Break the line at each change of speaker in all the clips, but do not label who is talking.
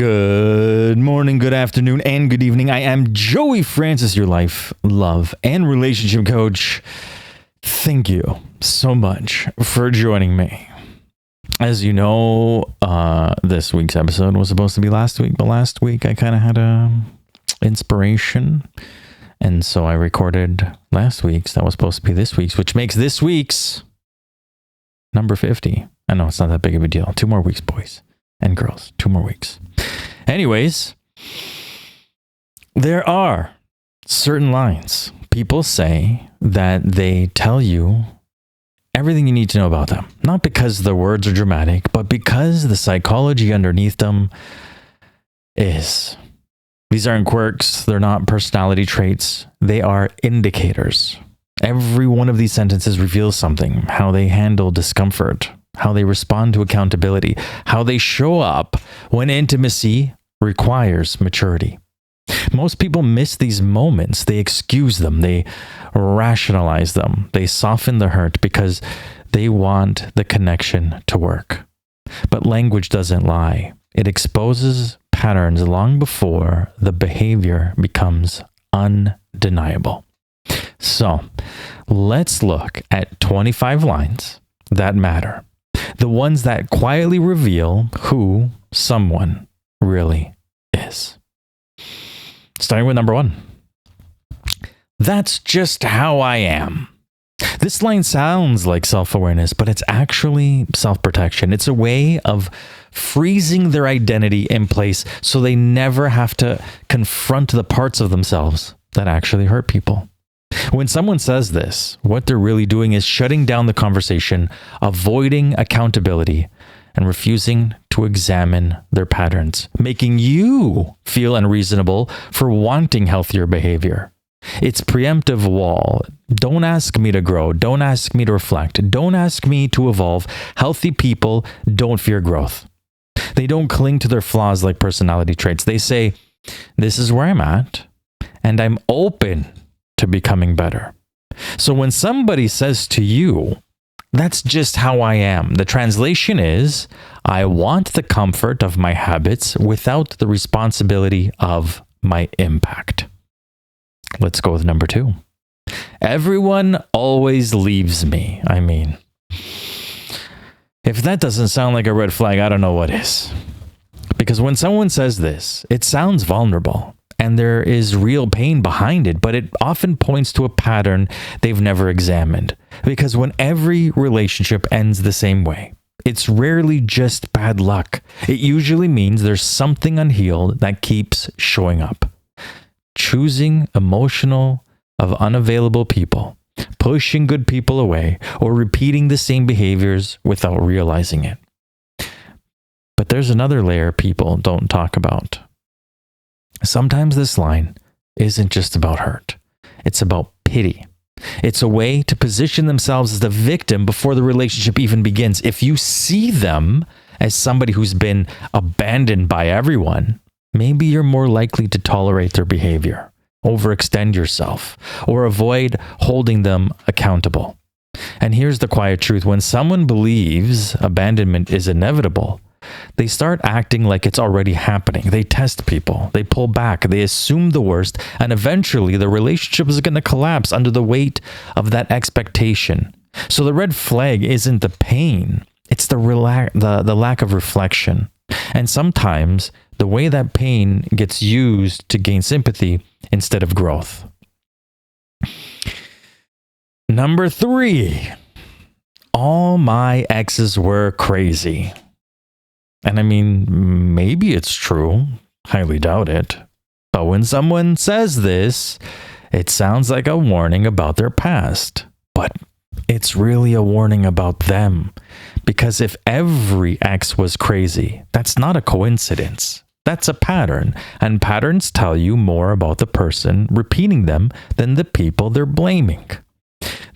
Good morning, good afternoon, and good evening. I am Joey Francis, your life, love, and relationship coach. Thank you so much for joining me. As you know, this week's episode was supposed to be last week, but last week I kind of had a inspiration, and so I recorded last week's. That was supposed to be this week's, which makes this week's number 50. I know it's not that big of a deal. 2 more weeks, boys and girls. 2 more weeks. Anyways, there are certain lines. People say that they tell you everything you need to know about them. Not because the words are dramatic, but because the psychology underneath them is. These aren't quirks. They're not personality traits. They are indicators. Every one of these sentences reveals something. How they handle discomfort, how they respond to accountability, how they show up when intimacy requires maturity. Most people miss these moments. They excuse them. They rationalize them. They soften the hurt because they want the connection to work. But language doesn't lie. It exposes patterns long before the behavior becomes undeniable. So, let's look at 25 lines that matter. The ones that quietly reveal who someone really is. Starting with number 1. That's just how I am. This line sounds like self-awareness, but it's actually self-protection. It's a way of freezing their identity in place so they never have to confront the parts of themselves that actually hurt people. When someone says this, what they're really doing is shutting down the conversation, avoiding accountability, and refusing to examine their patterns, making you feel unreasonable for wanting healthier behavior. It's preemptive wall. Don't ask me to grow. Don't ask me to reflect. Don't ask me to evolve. Healthy people don't fear growth. They don't cling to their flaws like personality traits. They say, this is where I'm at, and I'm open to becoming better. So when somebody says to you, that's just how I am, the translation is, I want the comfort of my habits without the responsibility of my impact. Let's go with number 2. Everyone always leaves me. I mean, if that doesn't sound like a red flag, I don't know what is. Because when someone says this, it sounds vulnerable. And there is real pain behind it, but it often points to a pattern they've never examined. Because when every relationship ends the same way, it's rarely just bad luck. It usually means there's something unhealed that keeps showing up. Choosing emotional of unavailable people, pushing good people away, or repeating the same behaviors without realizing it. But there's another layer people don't talk about. Sometimes this line isn't just about hurt. It's about pity. It's a way to position themselves as the victim before the relationship even begins. If you see them as somebody who's been abandoned by everyone, maybe you're more likely to tolerate their behavior, overextend yourself, or avoid holding them accountable. And here's the quiet truth. When someone believes abandonment is inevitable, they start acting like it's already happening. They test people. They pull back. They assume the worst. And eventually, the relationship is going to collapse under the weight of that expectation. So the red flag isn't the pain. It's the lack of reflection. And sometimes, the way that pain gets used to gain sympathy instead of growth. Number 3. All my exes were crazy. And I mean, maybe it's true. Highly doubt it. But when someone says this, it sounds like a warning about their past. But it's really a warning about them. Because if every ex was crazy, that's not a coincidence. That's a pattern. And patterns tell you more about the person repeating them than the people they're blaming.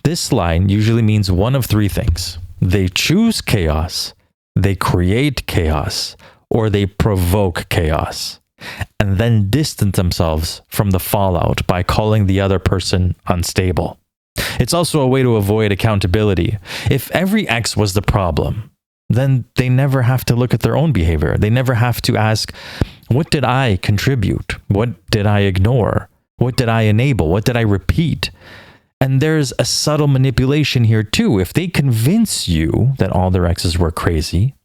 This line usually means one of 3 things. They choose chaos, they create chaos, or they provoke chaos, and then distance themselves from the fallout by calling the other person unstable. It's also a way to avoid accountability. If every ex was the problem, then they never have to look at their own behavior. They never have to ask, What did I contribute? What did I ignore? What did I enable? What did I repeat? And there's a subtle manipulation here too. If they convince you that all their exes were crazy,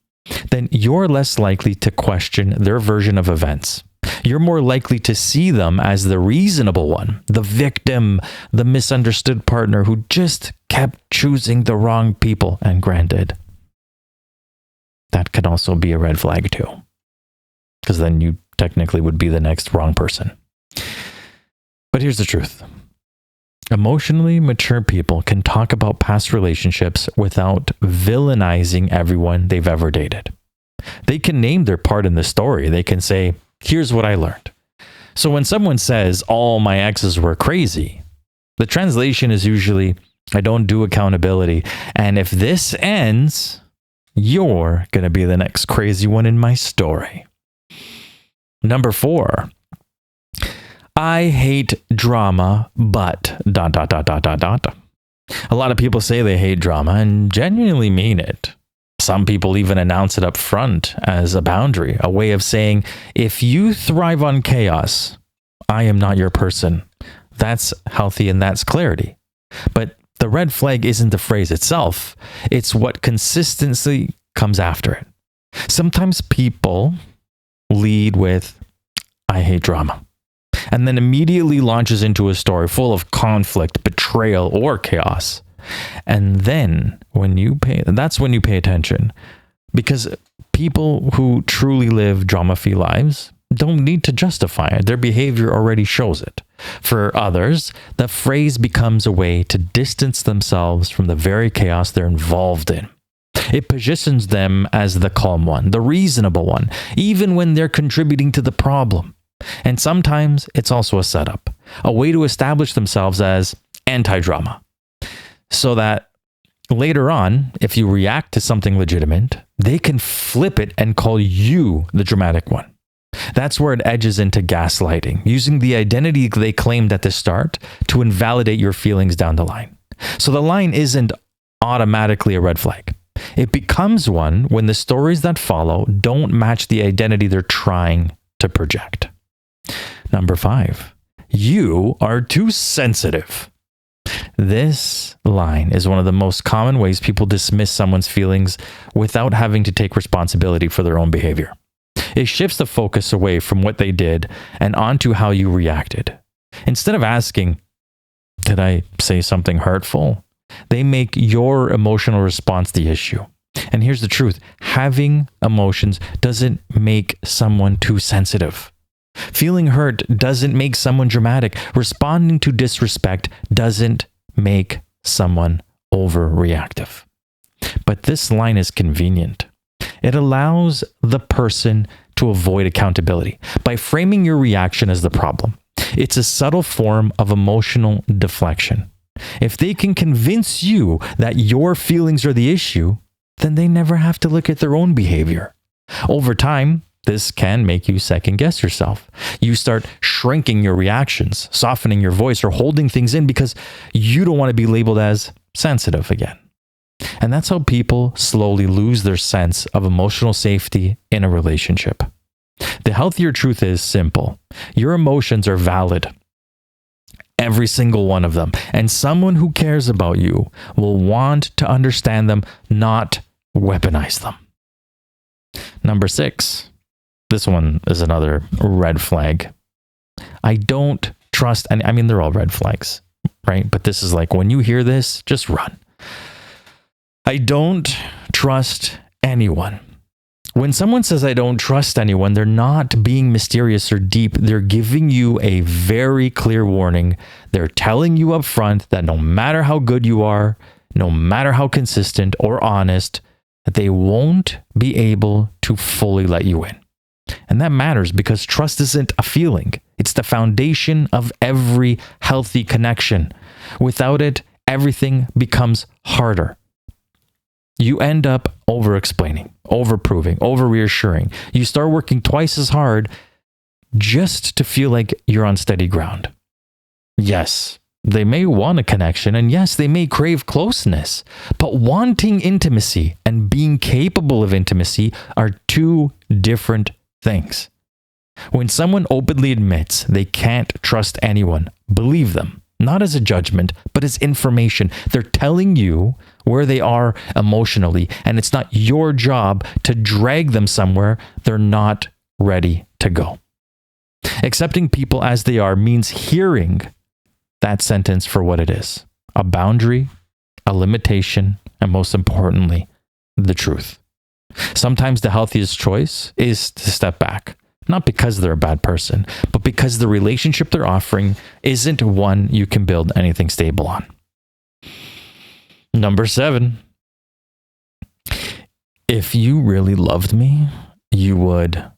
then you're less likely to question their version of events. You're more likely to see them as the reasonable one, the victim, the misunderstood partner who just kept choosing the wrong people. And granted, that could also be a red flag too, because then you technically would be the next wrong person. But here's the truth. Emotionally mature people can talk about past relationships without villainizing everyone they've ever dated. They can name their part in the story. They can say, here's what I learned. So when someone says, all my exes were crazy, the translation is usually, I don't do accountability. And if this ends, you're going to be the next crazy one in my story. Number 4. I hate drama, but ... A lot of people say they hate drama and genuinely mean it. Some people even announce it up front as a boundary, a way of saying, if you thrive on chaos, I am not your person. That's healthy and that's clarity. But the red flag isn't the phrase itself. It's what consistently comes after it. Sometimes people lead with, I hate drama, and then immediately launches into a story full of conflict, betrayal, or chaos. And then that's when you pay attention, because people who truly live drama-free lives don't need to justify it. Their behavior already shows it. For others, the phrase becomes a way to distance themselves from the very chaos they're involved in. It positions them as the calm one, the reasonable one, even when they're contributing to the problem. And sometimes it's also a setup, a way to establish themselves as anti-drama, so that later on, if you react to something legitimate, they can flip it and call you the dramatic one. That's where it edges into gaslighting, using the identity they claimed at the start to invalidate your feelings down the line. So the line isn't automatically a red flag. It becomes one when the stories that follow don't match the identity they're trying to project. Number 5, you are too sensitive. This line is one of the most common ways people dismiss someone's feelings without having to take responsibility for their own behavior. It shifts the focus away from what they did and onto how you reacted. Instead of asking, did I say something hurtful? They make your emotional response the issue. And here's the truth. Having emotions doesn't make someone too sensitive. Feeling hurt doesn't make someone dramatic. Responding to disrespect doesn't make someone overreactive. But this line is convenient. It allows the person to avoid accountability by framing your reaction as the problem. It's a subtle form of emotional deflection. If they can convince you that your feelings are the issue, then they never have to look at their own behavior. Over time, this can make you second guess yourself. You start shrinking your reactions, softening your voice, or holding things in because you don't want to be labeled as sensitive again. And that's how people slowly lose their sense of emotional safety in a relationship. The healthier truth is simple. Your emotions are valid. Every single one of them. And someone who cares about you will want to understand them, not weaponize them. Number 6. This one is another red flag. I don't trust, and I mean, they're all red flags, right? But this is like, when you hear this, just run. I don't trust anyone. When someone says, I don't trust anyone, they're not being mysterious or deep. They're giving you a very clear warning. They're telling you up front that no matter how good you are, no matter how consistent or honest, that they won't be able to fully let you in. And that matters because trust isn't a feeling. It's the foundation of every healthy connection. Without it, everything becomes harder. You end up over-explaining, over-proving, over-reassuring. You start working twice as hard just to feel like you're on steady ground. Yes, they may want a connection, and yes, they may crave closeness, but wanting intimacy and being capable of intimacy are two different things. When someone openly admits they can't trust anyone, believe them, not as a judgment, but as information. They're telling you where they are emotionally, and it's not your job to drag them somewhere they're not ready to go. Accepting people as they are means hearing that sentence for what it is: a boundary, a limitation, and most importantly, the truth. Sometimes the healthiest choice is to step back, not because they're a bad person, but because the relationship they're offering isn't one you can build anything stable on. Number 7, if you really loved me, you would ...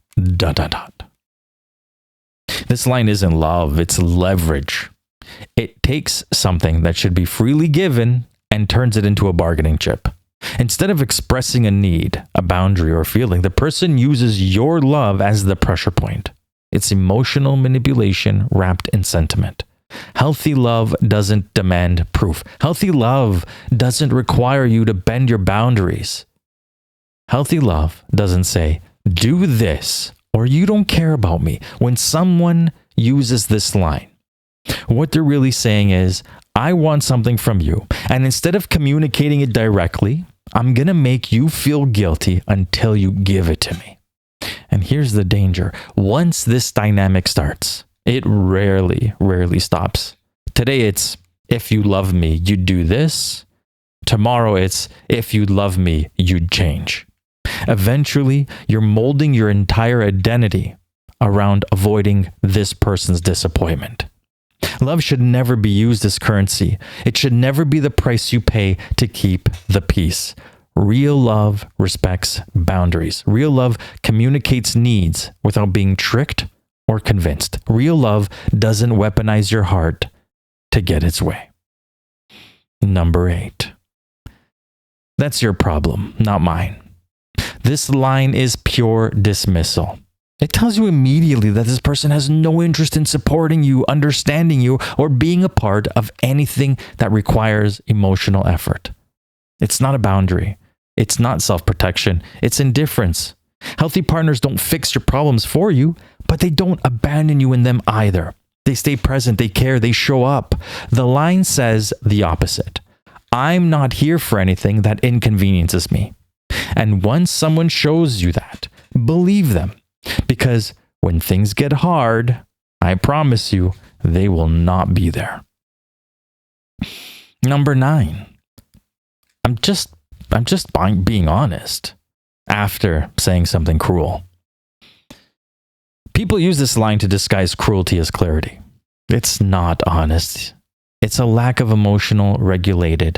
This line isn't love, it's leverage. It takes something that should be freely given and turns it into a bargaining chip. Instead of expressing a need, a boundary, or a feeling, the person uses your love as the pressure point. It's emotional manipulation wrapped in sentiment. Healthy love doesn't demand proof. Healthy love doesn't require you to bend your boundaries. Healthy love doesn't say, do this, or you don't care about me. When someone uses this line, what they're really saying is, I want something from you, and instead of communicating it directly, I'm going to make you feel guilty until you give it to me. And here's the danger. Once this dynamic starts, it rarely stops. Today it's, if you love me, you'd do this. Tomorrow it's, if you love me, you'd change. Eventually, you're molding your entire identity around avoiding this person's disappointment. Love should never be used as currency. It should never be the price you pay to keep the peace. Real love respects boundaries. Real love communicates needs without being tricked or convinced. Real love doesn't weaponize your heart to get its way. Number 8. That's your problem, not mine. This line is pure dismissal. It tells you immediately that this person has no interest in supporting you, understanding you, or being a part of anything that requires emotional effort. It's not a boundary. It's not self-protection. It's indifference. Healthy partners don't fix your problems for you, but they don't abandon you in them either. They stay present, they care, they show up. The line says the opposite. I'm not here for anything that inconveniences me. And once someone shows you that, believe them. Because when things get hard, I promise you, they will not be there. Number 9. I'm just being honest after saying something cruel. People use this line to disguise cruelty as clarity. It's not honest. It's a lack of emotional regulation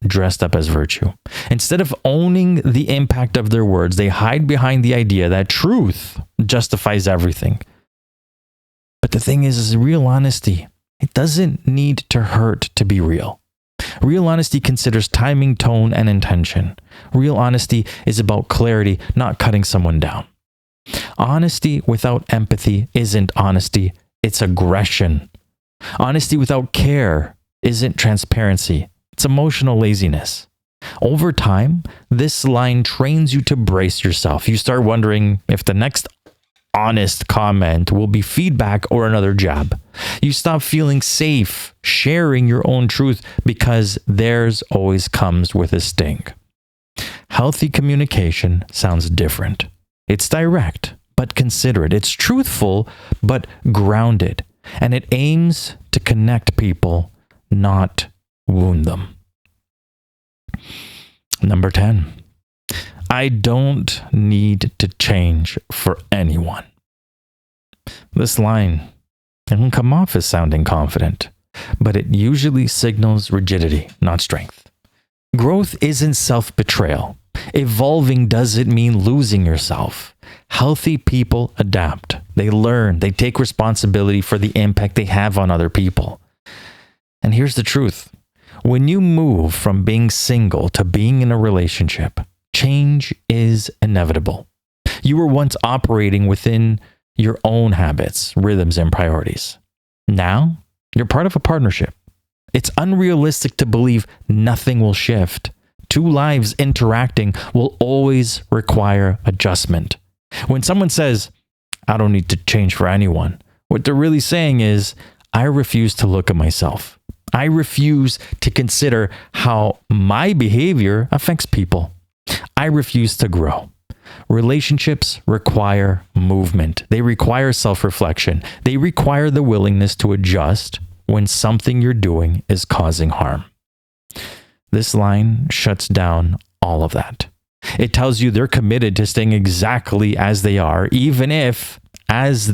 dressed up as virtue. Instead of owning the impact of their words, they hide behind the idea that truth justifies everything. But the thing is real honesty, it doesn't need to hurt to be real. Real honesty considers timing, tone, and intention. Real honesty is about clarity, not cutting someone down. Honesty without empathy isn't honesty, it's aggression. Honesty without care isn't transparency, it's emotional laziness. Over time, this line trains you to brace yourself. You start wondering if the next honest comment will be feedback or another jab. You stop feeling safe sharing your own truth because theirs always comes with a sting. Healthy communication sounds different. It's direct, but considerate. It's truthful, but grounded. And it aims to connect people, not wound them. Number 10. I don't need to change for anyone. This line can come off as sounding confident, but it usually signals rigidity, not strength. Growth isn't self-betrayal. Evolving doesn't mean losing yourself. Healthy people adapt. They learn. They take responsibility for the impact they have on other people. And here's the truth. When you move from being single to being in a relationship, change is inevitable. You were once operating within your own habits, rhythms, and priorities. Now, you're part of a partnership. It's unrealistic to believe nothing will shift. Two lives interacting will always require adjustment. When someone says, I don't need to change for anyone, what they're really saying is, I refuse to look at myself. I refuse to consider how my behavior affects people. I refuse to grow. Relationships require movement. They require self-reflection. They require the willingness to adjust when something you're doing is causing harm. This line shuts down all of that. It tells you they're committed to staying exactly as they are, even if as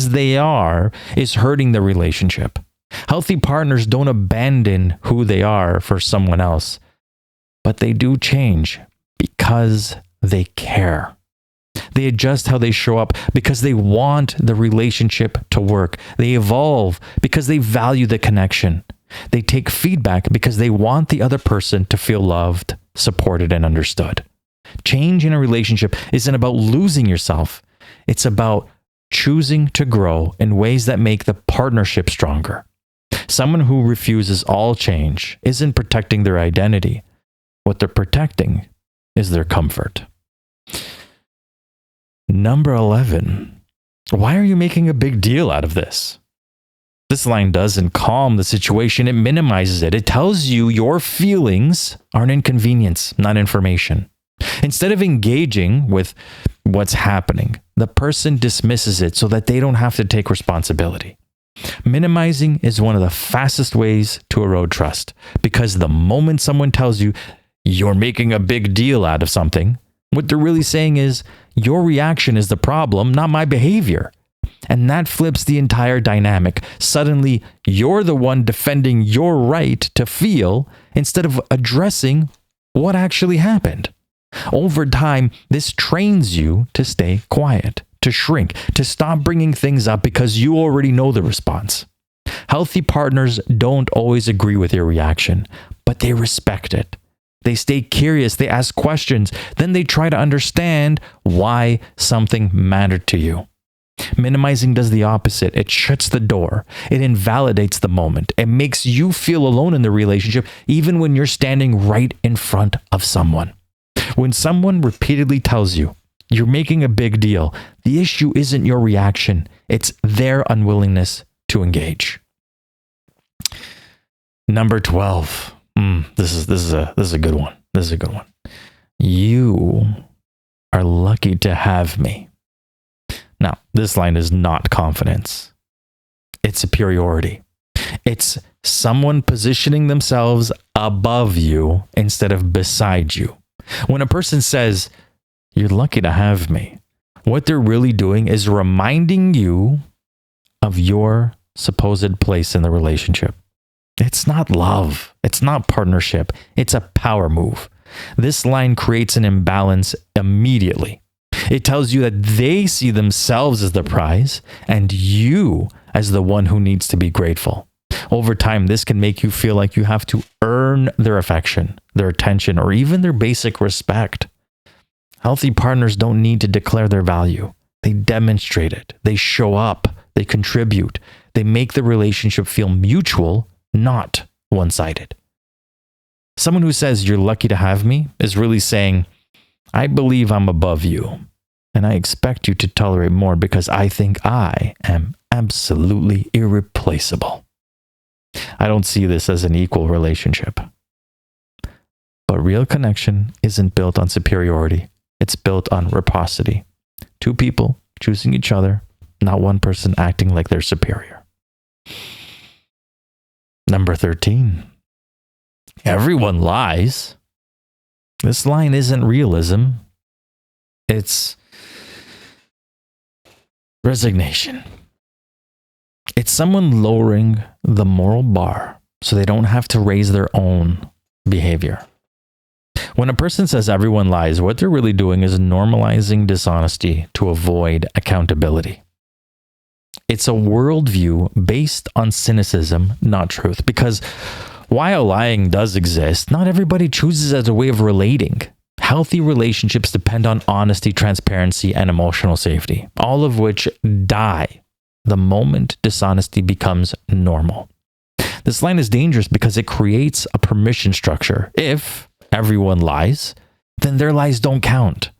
they are is hurting the relationship. Healthy partners don't abandon who they are for someone else, but they do change because they care. They adjust how they show up because they want the relationship to work. They evolve because they value the connection. They take feedback because they want the other person to feel loved, supported, and understood. Change in a relationship isn't about losing yourself. It's about choosing to grow in ways that make the partnership stronger. Someone who refuses all change isn't protecting their identity. What they're protecting is their comfort. Number 11. Why are you making a big deal out of this? This line doesn't calm the situation, it minimizes it. It tells you your feelings are an inconvenience, not information. Instead of engaging with what's happening, the person dismisses it so that they don't have to take responsibility. Minimizing is one of the fastest ways to erode trust, because the moment someone tells you you're making a big deal out of something, what they're really saying is your reaction is the problem, not my behavior. And that flips the entire dynamic. Suddenly, you're the one defending your right to feel instead of addressing what actually happened. Over time, this trains you to stay quiet, to shrink, to stop bringing things up because you already know the response. Healthy partners don't always agree with your reaction, but they respect it. They stay curious, they ask questions, then they try to understand why something mattered to you. Minimizing does the opposite. It shuts the door. It invalidates the moment. It makes you feel alone in the relationship, even when you're standing right in front of someone. When someone repeatedly tells you you're making a big deal, the issue isn't your reaction. It's their unwillingness to engage. Number 12. This is a good one. This is a good one. You are lucky to have me. Now, this line is not confidence. It's superiority. It's someone positioning themselves above you instead of beside you. When a person says, you're lucky to have me, what they're really doing is reminding you of your supposed place in the relationship. It's not love. It's not partnership. It's a power move. This line creates an imbalance immediately. It tells you that they see themselves as the prize and you as the one who needs to be grateful. Over time, this can make you feel like you have to earn their affection, their attention, or even their basic respect. Healthy partners don't need to declare their value. They demonstrate it. They show up. They contribute. They make the relationship feel mutual, not one-sided. Someone who says you're lucky to have me is really saying, I believe I'm above you, and I expect you to tolerate more because I think I am absolutely irreplaceable. I don't see this as an equal relationship. But real connection isn't built on superiority. It's built on reciprocity. Two people choosing each other, not one person acting like they're superior. Number 13. Everyone lies. This line isn't realism. It's resignation. It's someone lowering the moral bar so they don't have to raise their own behavior. When a person says everyone lies, what they're really doing is normalizing dishonesty to avoid accountability. It's a worldview based on cynicism, not truth, because while lying does exist, not everybody chooses as a way of relating. Healthy relationships depend on honesty, transparency, and emotional safety, all of which die the moment dishonesty becomes normal. This line is dangerous because it creates a permission structure. If everyone lies, then their lies don't count.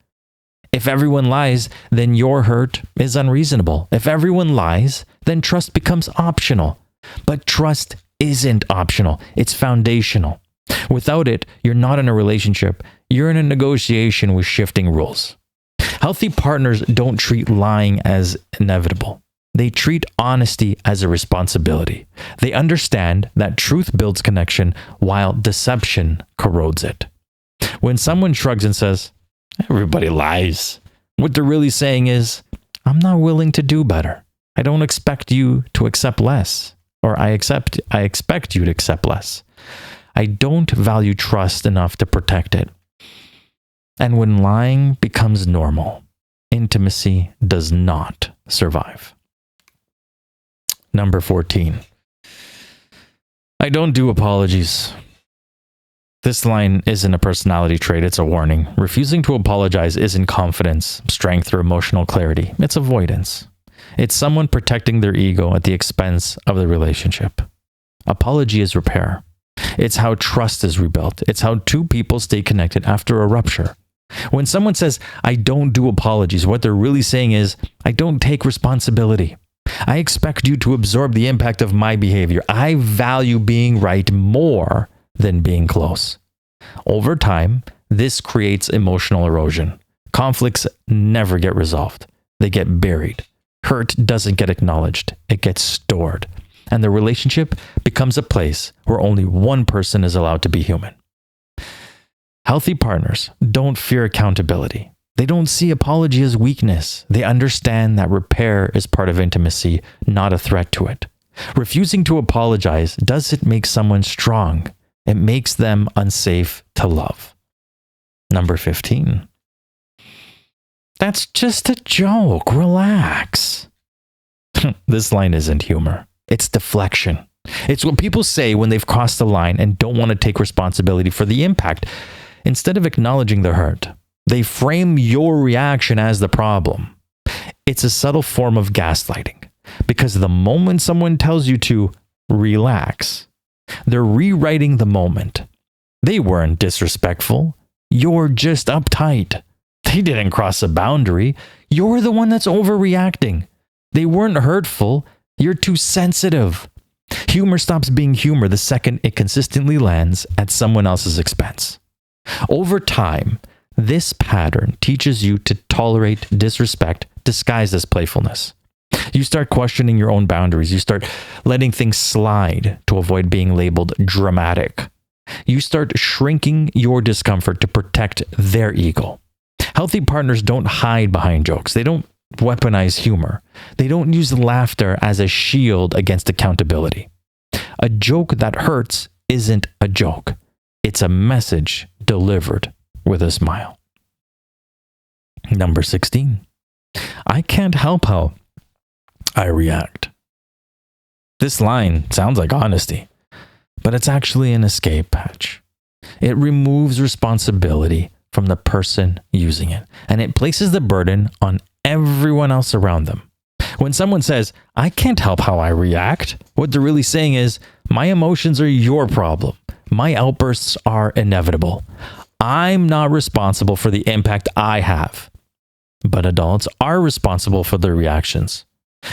If everyone lies, then your hurt is unreasonable. If everyone lies, then trust becomes optional. But trust isn't optional. It's foundational. Without it, you're not in a relationship. You're in a negotiation with shifting rules. Healthy partners don't treat lying as inevitable. They treat honesty as a responsibility. They understand that truth builds connection while deception corrodes it. When someone shrugs and says, "Everybody lies," what they're really saying is, "I'm not willing to do better. I don't expect you to accept less," or I expect you to accept less. I don't value trust enough to protect it. And when lying becomes normal, intimacy does not survive. Number 14. I don't do apologies. This line isn't a personality trait, it's a warning. Refusing to apologize isn't confidence, strength, or emotional clarity. It's avoidance. It's someone protecting their ego at the expense of the relationship. Apology is repair. It's how trust is rebuilt. It's how two people stay connected after a rupture. When someone says, "I don't do apologies," what they're really saying is, "I don't take responsibility. I expect you to absorb the impact of my behavior. I value being right more than being close." Over time, this creates emotional erosion. Conflicts never get resolved. They get buried. Hurt doesn't get acknowledged. It gets stored. And the relationship becomes a place where only one person is allowed to be human. Healthy partners don't fear accountability. They don't see apology as weakness. They understand that repair is part of intimacy, not a threat to it. Refusing to apologize doesn't make someone strong. It makes them unsafe to love. Number 15. That's just a joke. Relax. This line isn't humor. It's deflection. It's what people say when they've crossed the line and don't want to take responsibility for the impact. Instead of acknowledging the hurt, they frame your reaction as the problem. It's a subtle form of gaslighting, because the moment someone tells you to relax, they're rewriting the moment. They weren't disrespectful. You're just uptight. They didn't cross a boundary. You're the one that's overreacting. They weren't hurtful. You're too sensitive. Humor stops being humor the second it consistently lands at someone else's expense. Over time, this pattern teaches you to tolerate disrespect disguised as playfulness. You start questioning your own boundaries. You start letting things slide to avoid being labeled dramatic. You start shrinking your discomfort to protect their ego. Healthy partners don't hide behind jokes. They don't weaponize humor. They don't use laughter as a shield against accountability. A joke that hurts isn't a joke. It's a message delivered with a smile. Number 16. I can't help how I react. This line sounds like honesty, but it's actually an escape hatch. It removes responsibility from the person using it, and it places the burden on everyone else around them. When someone says, "I can't help how I react," what they're really saying is, "My emotions are your problem. My outbursts are inevitable. I'm not responsible for the impact I have." But adults are responsible for their reactions.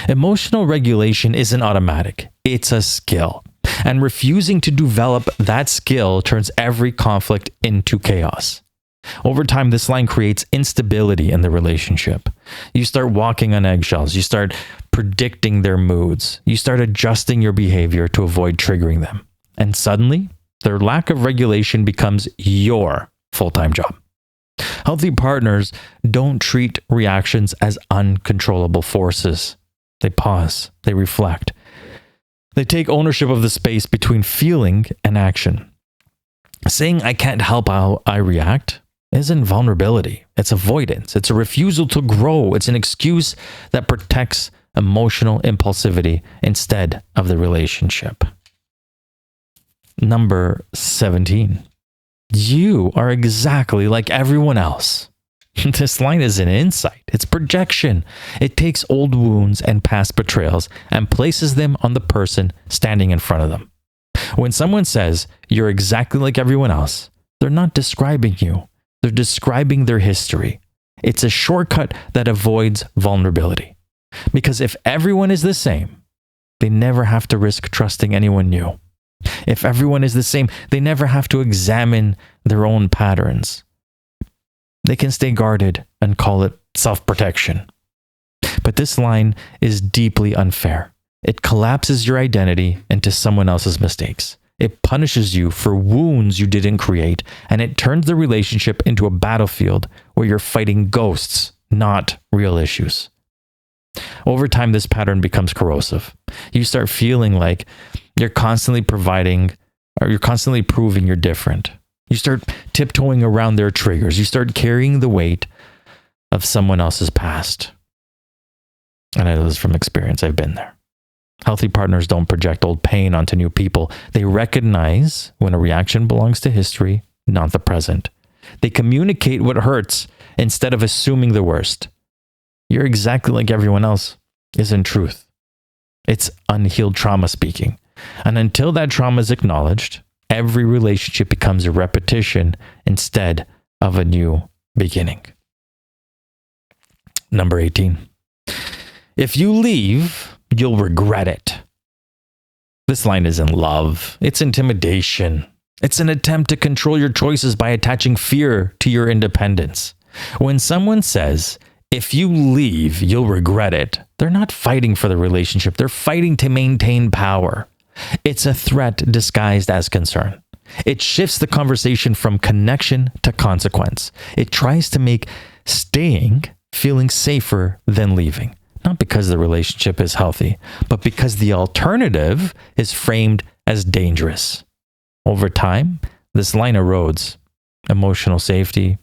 Emotional regulation isn't automatic. It's a skill. And refusing to develop that skill turns every conflict into chaos. Over time, this line creates instability in the relationship. You start walking on eggshells. You start predicting their moods. You start adjusting your behavior to avoid triggering them. And suddenly, their lack of regulation becomes your full-time job. Healthy partners don't treat reactions as uncontrollable forces. They pause. They reflect. They take ownership of the space between feeling and action. Saying "I can't help how I react" isn't vulnerability. It's avoidance. It's a refusal to grow. It's an excuse that protects emotional impulsivity instead of the relationship. Number 17. You are exactly like everyone else. This line is an insight. It's projection. It takes old wounds and past betrayals and places them on the person standing in front of them. When someone says, "You're exactly like everyone else," they're not describing you. They're describing their history. It's a shortcut that avoids vulnerability. Because if everyone is the same, they never have to risk trusting anyone new. If everyone is the same, they never have to examine their own patterns. They can stay guarded and call it self-protection. But this line is deeply unfair. It collapses your identity into someone else's mistakes. It punishes you for wounds you didn't create, and it turns the relationship into a battlefield where you're fighting ghosts, not real issues. Over time, this pattern becomes corrosive. You start feeling like you're constantly proving you're different. You start tiptoeing around their triggers. You start carrying the weight of someone else's past. And I know this from experience. I've been there. Healthy partners don't project old pain onto new people. They recognize when a reaction belongs to history, not the present. They communicate what hurts instead of assuming the worst. You're exactly like everyone else isn't truth. It's unhealed trauma speaking. And until that trauma is acknowledged, every relationship becomes a repetition instead of a new beginning. Number 18. If you leave, you'll regret it. This line isn't love. It's intimidation. It's an attempt to control your choices by attaching fear to your independence. When someone says, if you leave, you'll regret it, they're not fighting for the relationship. They're fighting to maintain power. It's a threat disguised as concern. It shifts the conversation from connection to consequence. It tries to make staying feeling safer than leaving. Not because the relationship is healthy, but because the alternative is framed as dangerous. Over time, this line erodes emotional safety.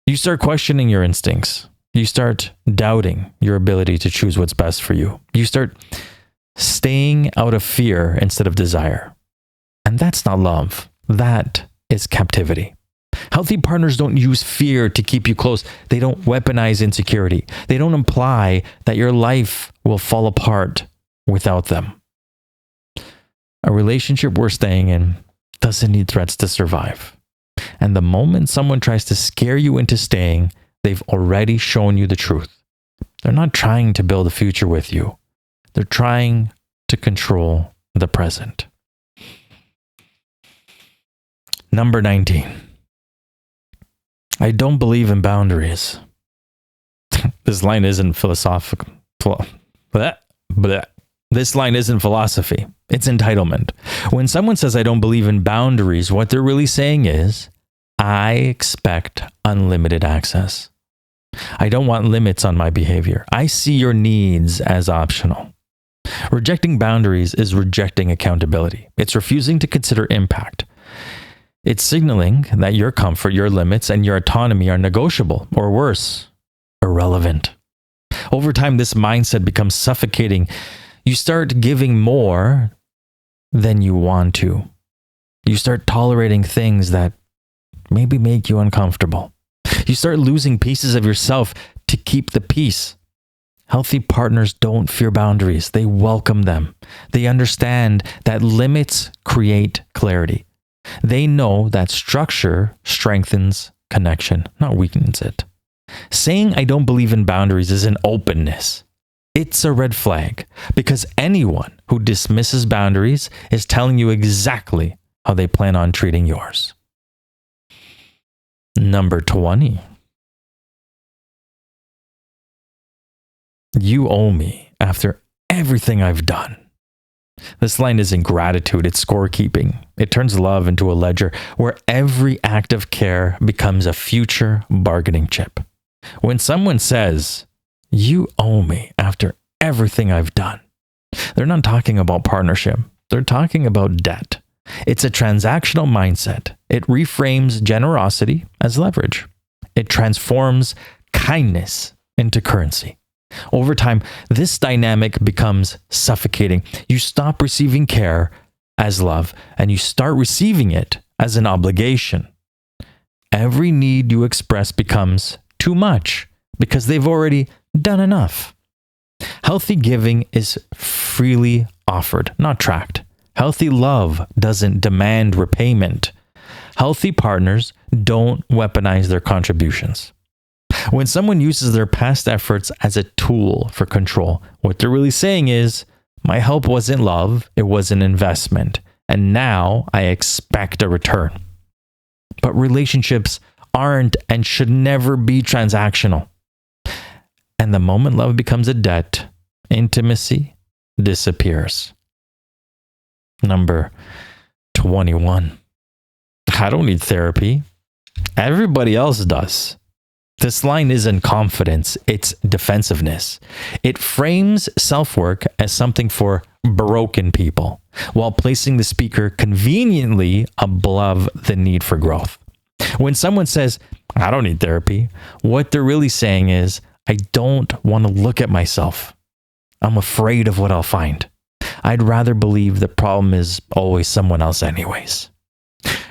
You start questioning your instincts. You start doubting your ability to choose what's best for you. You start staying out of fear instead of desire. And that's not love. That is captivity. Healthy partners don't use fear to keep you close. They don't weaponize insecurity. They don't imply that your life will fall apart without them. A relationship we're staying in doesn't need threats to survive. And the moment someone tries to scare you into staying, they've already shown you the truth. They're not trying to build a future with you. They're trying to control the present. Number 19. I don't believe in boundaries. This line isn't philosophical. This line isn't philosophy. It's entitlement. When someone says, I don't believe in boundaries, what they're really saying is, I expect unlimited access. I don't want limits on my behavior. I see your needs as optional. Rejecting boundaries is rejecting accountability. It's refusing to consider impact. It's signaling that your comfort, your limits, and your autonomy are negotiable, or worse, irrelevant. Over time, this mindset becomes suffocating. You start giving more than you want to. You start tolerating things that maybe make you uncomfortable. You start losing pieces of yourself to keep the peace. Healthy partners don't fear boundaries. They welcome them. They understand that limits create clarity. They know that structure strengthens connection, not weakens it. Saying I don't believe in boundaries is an openness. It's a red flag because anyone who dismisses boundaries is telling you exactly how they plan on treating yours. Number 20. You owe me after everything I've done. This line isn't gratitude, it's scorekeeping. It turns love into a ledger where every act of care becomes a future bargaining chip. When someone says, you owe me after everything I've done, they're not talking about partnership. They're talking about debt. It's a transactional mindset. It reframes generosity as leverage. It transforms kindness into currency. Over time, this dynamic becomes suffocating. You stop receiving care as love, and you start receiving it as an obligation. Every need you express becomes too much because they've already done enough. Healthy giving is freely offered, not tracked. Healthy love doesn't demand repayment. Healthy partners don't weaponize their contributions. When someone uses their past efforts as a tool for control, what they're really saying is, my help wasn't love, it was an investment, and now I expect a return. But relationships aren't and should never be transactional. And the moment love becomes a debt, intimacy disappears. Number 21. I don't need therapy. Everybody else does. This line isn't confidence, it's defensiveness. It frames self-work as something for broken people, while placing the speaker conveniently above the need for growth. When someone says, I don't need therapy, what they're really saying is, I don't want to look at myself. I'm afraid of what I'll find. I'd rather believe the problem is always someone else anyways.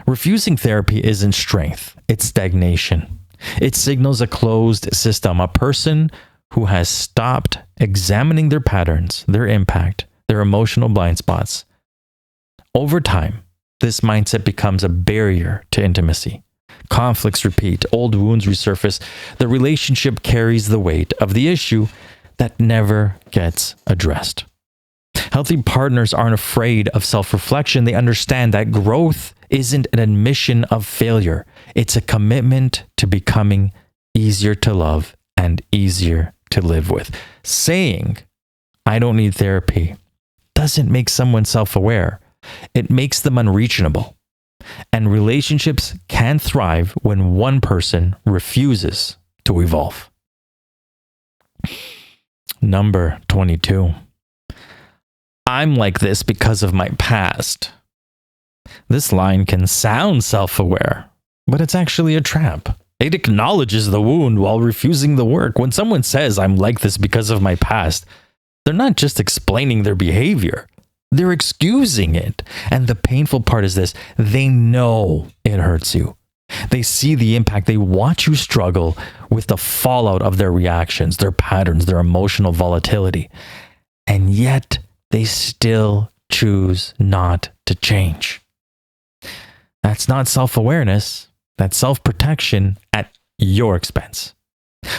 Refusing therapy isn't strength, it's stagnation. It signals a closed system, a person who has stopped examining their patterns, their impact, their emotional blind spots. Over time, this mindset becomes a barrier to intimacy. Conflicts repeat, old wounds resurface. The relationship carries the weight of the issue that never gets addressed. Healthy partners aren't afraid of self-reflection. They understand that growth isn't an admission of failure. It's a commitment to becoming easier to love and easier to live with. Saying, I don't need therapy, doesn't make someone self-aware. It makes them unreachable. And relationships can thrive when one person refuses to evolve. Number 22. I'm like this because of my past. This line can sound self-aware, but it's actually a trap. It acknowledges the wound while refusing the work. When someone says, I'm like this because of my past, they're not just explaining their behavior. They're excusing it. And the painful part is this: they know it hurts you. They see the impact. They watch you struggle with the fallout of their reactions, their patterns, their emotional volatility. And yet, they still choose not to change. That's not self-awareness. That's self-protection at your expense.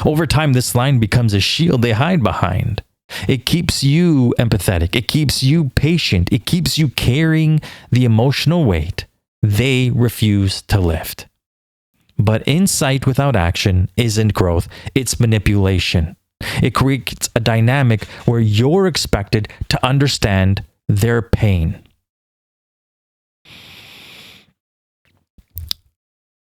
Over time, this line becomes a shield they hide behind. It keeps you empathetic. It keeps you patient. It keeps you carrying the emotional weight they refuse to lift. But insight without action isn't growth. It's manipulation. It creates a dynamic where you're expected to understand their pain.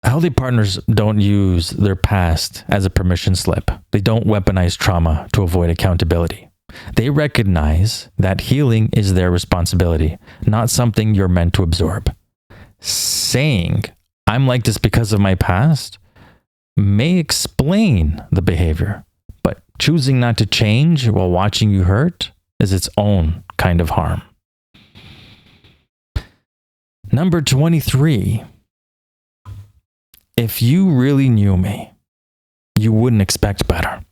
Healthy partners don't use their past as a permission slip. They don't weaponize trauma to avoid accountability. They recognize that healing is their responsibility, not something you're meant to absorb. Saying, I'm like this because of my past, may explain the behavior, but choosing not to change while watching you hurt is its own kind of harm. Number 23. If you really knew me, you wouldn't expect better.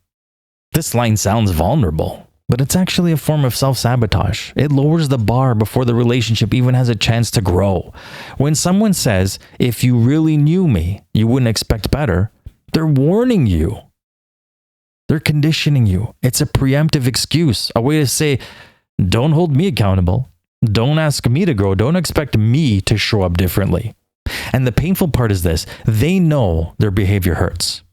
This line sounds vulnerable, but it's actually a form of self-sabotage. It lowers the bar before the relationship even has a chance to grow. When someone says, if you really knew me, you wouldn't expect better, they're warning you. They're conditioning you. It's a preemptive excuse, a way to say, don't hold me accountable. Don't ask me to grow. Don't expect me to show up differently. And the painful part is this: they know their behavior hurts.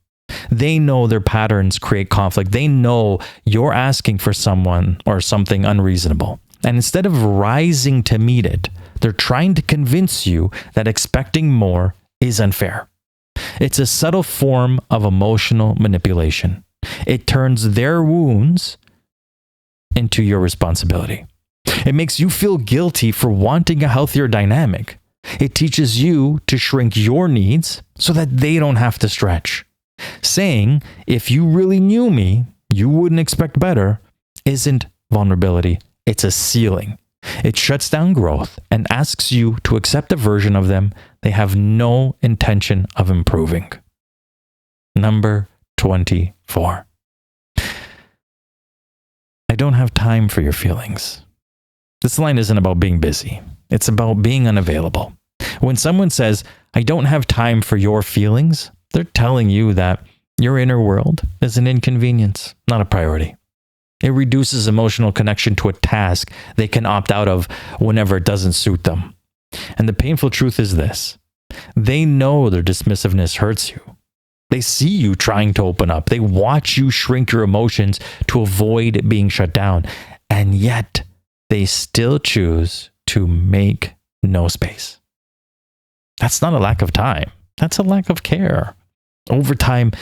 They know their patterns create conflict. They know you're asking for someone or something unreasonable. And instead of rising to meet it, they're trying to convince you that expecting more is unfair. It's a subtle form of emotional manipulation. It turns their wounds into your responsibility. It makes you feel guilty for wanting a healthier dynamic. It teaches you to shrink your needs so that they don't have to stretch. Saying, if you really knew me, you wouldn't expect better, isn't vulnerability. It's a ceiling. It shuts down growth and asks you to accept a version of them they have no intention of improving. Number 24. I don't have time for your feelings. This line isn't about being busy. It's about being unavailable. When someone says, I don't have time for your feelings, they're telling you that Your inner world is an inconvenience, not a priority. It reduces emotional connection to a task they can opt out of whenever it doesn't suit them. And the painful truth is this: they know their dismissiveness hurts you. They see you trying to open up. They watch you shrink your emotions to avoid being shut down. And yet, they still choose to make no space. That's not a lack of time. That's a lack of care. Over time,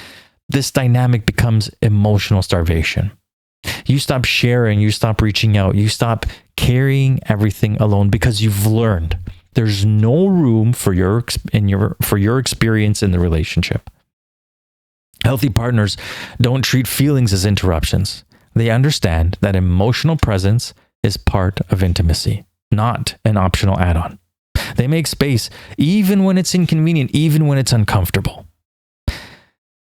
this dynamic becomes emotional starvation. You stop sharing, you stop reaching out, you stop carrying everything alone because you've learned there's no room for your experience in the relationship. Healthy partners don't treat feelings as interruptions. They understand that emotional presence is part of intimacy, not an optional add-on. They make space even when it's inconvenient, even when it's uncomfortable.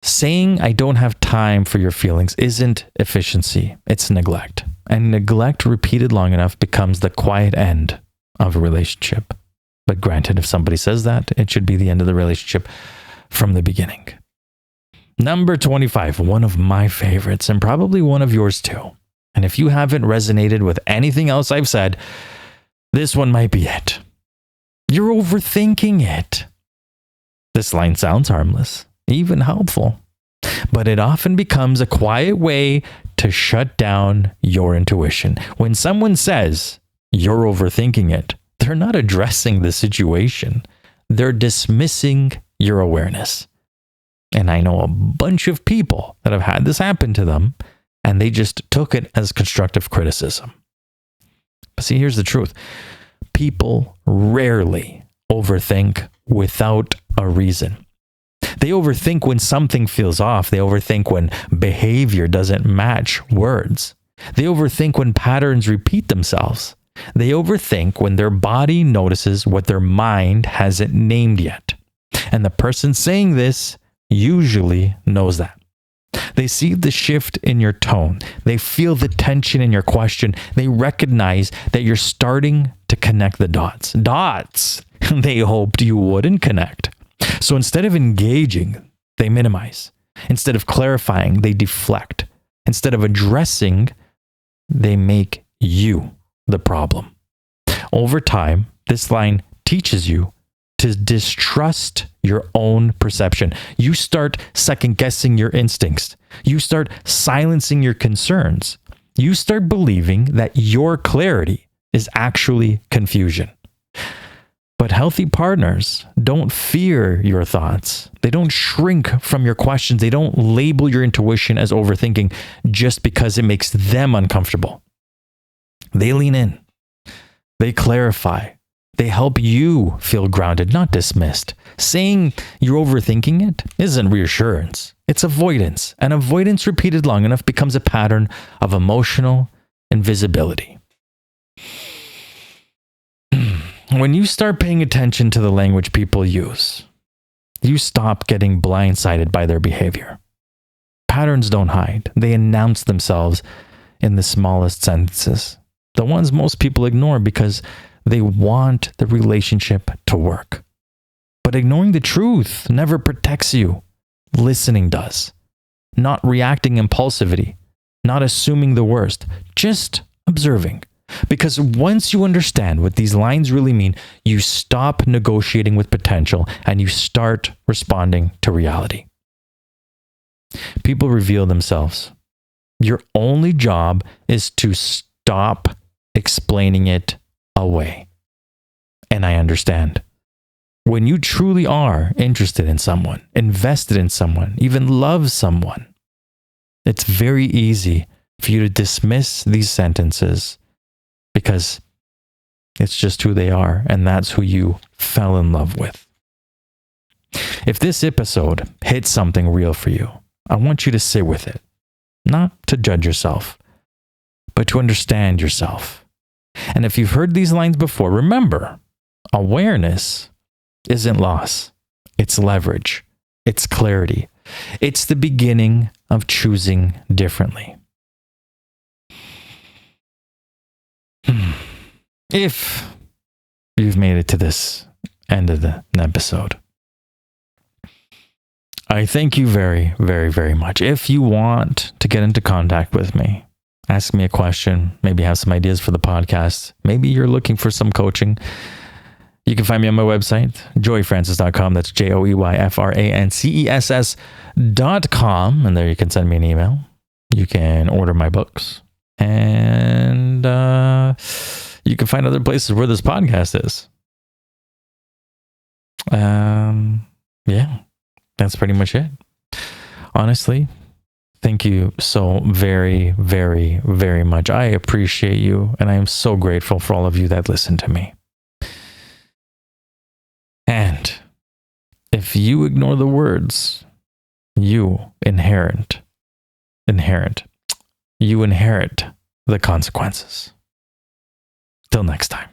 Saying I don't have time for your feelings isn't efficiency, it's neglect. And neglect repeated long enough becomes the quiet end of a relationship. But granted, if somebody says that, it should be the end of the relationship from the beginning. Number 25, one of my favorites and probably one of yours too. And if you haven't resonated with anything else I've said, this one might be it. You're overthinking it. This line sounds harmless, even helpful, but it often becomes a quiet way to shut down your intuition. When someone says you're overthinking it, they're not addressing the situation. They're dismissing your awareness. And I know a bunch of people that have had this happen to them, and they just took it as constructive criticism. But see, here's the truth. People rarely overthink without a reason. They overthink when something feels off. They overthink when behavior doesn't match words. They overthink when patterns repeat themselves. They overthink when their body notices what their mind hasn't named yet. And the person saying this usually knows that. They see the shift in your tone. They feel the tension in your question. They recognize that you're starting to connect the dots. Dots they hoped you wouldn't connect. So instead of engaging, they minimize. Instead of clarifying, they deflect. Instead of addressing, they make you the problem. Over time, this line teaches you to distrust your own perception. You start second guessing your instincts. You start silencing your concerns. You start believing that your clarity is actually confusion. But healthy partners don't fear your thoughts. They don't shrink from your questions. They don't label your intuition as overthinking just because it makes them uncomfortable. They lean in. They clarify. They help you feel grounded, not dismissed. Saying you're overthinking it isn't reassurance. It's avoidance. And avoidance repeated long enough becomes a pattern of emotional invisibility. When you start paying attention to the language people use, you stop getting blindsided by their behavior. Patterns don't hide. They announce themselves in the smallest sentences. The ones most people ignore because they want the relationship to work. But ignoring the truth never protects you. Listening does. Not reacting impulsively, not assuming the worst, just observing. Because once you understand what these lines really mean, you stop negotiating with potential and you start responding to reality. People reveal themselves. Your only job is to stop explaining it away. And I understand. When you truly are interested in someone, invested in someone, even love someone, it's very easy for you to dismiss these sentences because it's just who they are, and that's who you fell in love with. If this episode hit something real for you, I want you to sit with it, not to judge yourself, but to understand yourself. And if you've heard these lines before, remember, awareness isn't loss. It's leverage. It's clarity. It's the beginning of choosing differently. If you've made it to this end of the episode, I thank you very, very, very much. If you want to get into contact with me, ask me a question, maybe have some ideas for the podcast, maybe you're looking for some coaching, you can find me on my website, joeyfrancis.com. That's JOEYFRANCESS.com. And there you can send me an email. You can order my books. And you can find other places where this podcast is. Yeah, that's pretty much it. Honestly, thank you so very, very, very much. I appreciate you, and I am so grateful for all of you that listen to me. And if you ignore the words, you inherit the consequences. Till next time.